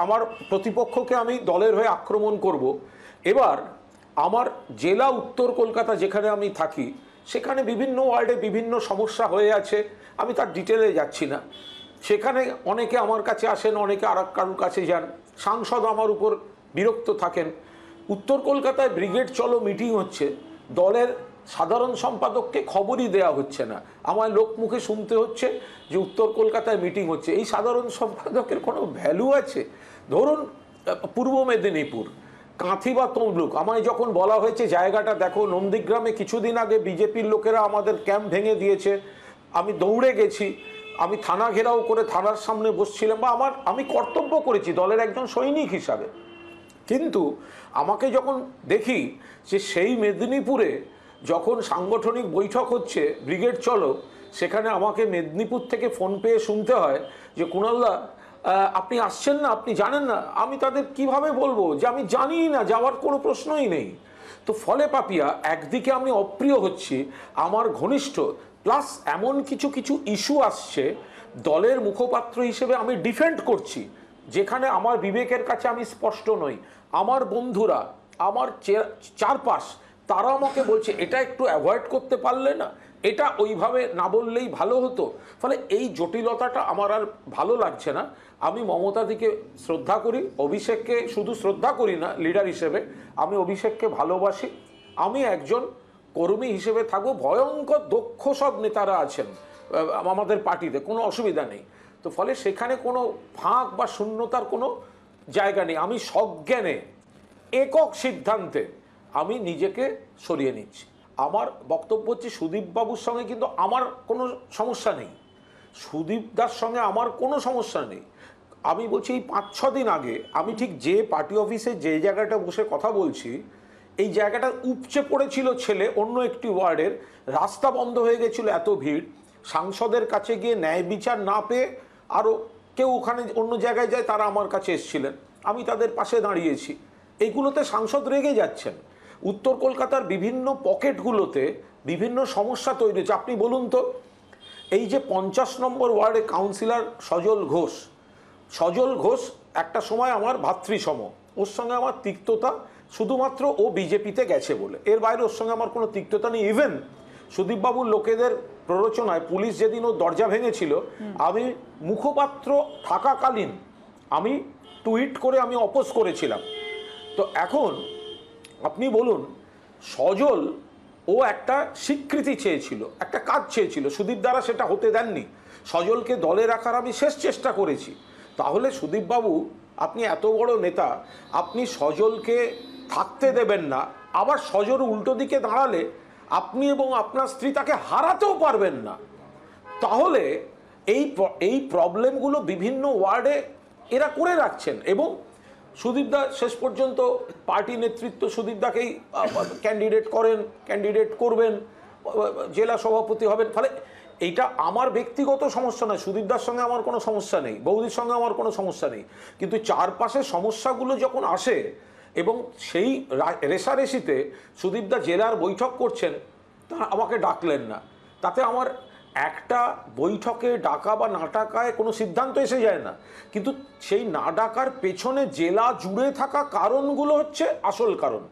আমার প্রতিপক্ষকে আমি দলের হয়ে আক্রমণ করব। এবার আমার জেলা উত্তর কলকাতা যেখানে আমি থাকি সেখানে বিভিন্ন ওয়ার্ডে বিভিন্ন সমস্যা হয়ে আছে, আমি তার ডিটেলে যাচ্ছি না। সেখানে অনেকে আমার কাছে আসেন, অনেকে আর কারোর কাছে যান, সাংসদ আমার উপর বিরক্ত থাকেন। উত্তর কলকাতায় ব্রিগেড চলো মিটিং হচ্ছে, দলের সাধারণ সম্পাদককে খবরই দেয়া হচ্ছে না, আমার লোক মুখে শুনতে হচ্ছে যে উত্তর কলকাতায় মিটিং হচ্ছে। এই সাধারণ সম্পাদকের কোনো ভ্যালু আছে? ধরুন পূর্ব মেদিনীপুর কাঁথি বা তমলুক, আমায় যখন বলা হয়েছে জায়গাটা দেখো, নন্দীগ্রামে কিছুদিন আগে বিজেপির লোকেরা আমাদের ক্যাম্প ভেঙে দিয়েছে, আমি দৌড়ে গেছি, আমি থানা ঘেরাও করে থানার সামনে বসছিলাম, বা আমি কর্তব্য করেছি দলের একজন সৈনিক হিসাবে। কিন্তু আমাকে যখন দেখি যে সেই মেদিনীপুরে যখন সাংগঠনিক বৈঠক হচ্ছে ব্রিগেড চলো, সেখানে আমাকে মেদিনীপুর থেকে ফোন পেয়ে শুনতে হয় যে কুণালদা আপনি আসছেন না, আপনি জানেন না। আমি তাদের কিভাবে বলবো যে আমি জানি না, যাওয়ার কোনো প্রশ্নই নেই। তো ফলে পাপিয়া একদিকে আমি অপ্রিয় হচ্ছি আমার ঘনিষ্ঠ, প্লাস এমন কিছু কিছু ইস্যু আসছে দলের মুখপাত্র হিসেবে আমি ডিফেন্ড করছি যেখানে আমার বিবেকের কাছে আমি স্পষ্ট নই। আমার বন্ধুরা, আমার চারপাশ, তারা আমাকে বলছে এটা একটু অ্যাভয়েড করতে পারলে না, এটা ওইভাবে না বললেই ভালো হতো। ফলে এই জটিলতাটা আমার আর ভালো লাগছে না। আমি মমতাদিকে শ্রদ্ধা করি, অভিষেককে শুধু শ্রদ্ধা করি না লিডার হিসেবে, আমি অভিষেককে ভালোবাসি। আমি একজন কর্মী হিসেবে থাকবো। ভয়ঙ্কর দক্ষ সব নেতারা আছেন আমাদের পার্টিতে, কোনো অসুবিধা নেই। তো ফলে সেখানে কোনো ফাঁক বা শূন্যতার কোনো জায়গা নেই। আমি সজ্ঞানে একক সিদ্ধান্তে আমি নিজেকে সরিয়ে নিচ্ছি। আমার বক্তব্য হচ্ছে সুদীপবাবুর সঙ্গে কিন্তু আমার কোনো সমস্যা নেই, সুদীপদার সঙ্গে আমার কোনো সমস্যা নেই। আমি বলছি এই 5-6 দিন আগে আমি ঠিক যে পার্টি অফিসে যে জায়গাটা বসে কথা বলছি, এই জায়গাটা উপচে পড়েছিল ছেলে অন্য একটি ওয়ার্ডের, রাস্তা বন্ধ হয়ে গেছিল, এত ভিড়, সাংসদের কাছে গিয়ে ন্যায় বিচার না পেয়ে আরও কেউ ওখানে অন্য জায়গায় যায়, তারা আমার কাছে এসেছিলেন, আমি তাদের পাশে দাঁড়িয়েছি। এইগুলোতে সাংসদ রেগে যাচ্ছেন। উত্তর কলকাতার বিভিন্ন পকেটগুলোতে বিভিন্ন সমস্যা তৈরি হচ্ছে। আপনি বলুন তো, এই যে 50 নম্বর ওয়ার্ডে কাউন্সিলর সজল ঘোষ একটা সময় আমার ভাতৃসম, ওর সঙ্গে আমার তিক্ততা শুধুমাত্র ও বিজেপিতে গেছে বলে, এর বাইরে ওর সঙ্গে আমার কোনো তিক্ততা নেই। ইভেন সুদীপবাবুর লোকেদের প্ররোচনায় পুলিশ যেদিন ও দরজা ভেঙেছিল, আমি মুখপাত্র থাকাকালীন আমি টুইট করে আমি অপোজ করেছিলাম। তো এখন আপনি বলুন, সজল ও একটা স্বীকৃতি চেয়েছিল, একটা কাজ চেয়েছিল, সুদীপ দ্বারা সেটা হতে দেননি। সজলকে দলে রাখার আমি শেষ চেষ্টা করেছি। তাহলে সুদীপবাবু, আপনি এত বড় নেতা, আপনি সজলকে থাকতে দেবেন না, আবার সজল উল্টো দিকে দাঁড়ালে আপনি এবং আপনার স্ত্রী তাকে হারাতেও পারবেন না। তাহলে এই প্রবলেমগুলো বিভিন্ন ওয়ার্ডে এরা করে রাখছেন। এবং সুদীপদা শেষ পর্যন্ত পার্টি নেতৃত্ব সুদীপদাকেই ক্যান্ডিডেট করবেন, জেলা সভাপতি হবেন। ফলে এইটা আমার ব্যক্তিগত সমস্যা নয়, সুদীপদার সঙ্গে আমার কোনো সমস্যা নেই, বৌদির সঙ্গে আমার কোনো সমস্যা নেই। কিন্তু চারপাশের সমস্যাগুলো যখন আসে এবং সেই রেষারেষিতে সুদীপদা জেলার বৈঠক করছেন, তা আমাকে ডাকলেন না, তাতে আমার একটা বৈঠকে ডাকা বা না ডাকায় কোনো সিদ্ধান্ত এসে যায় না। কিন্তু সেই না ডাকার পেছনে জেলা জুড়ে থাকা কারণগুলো হচ্ছে আসল কারণ।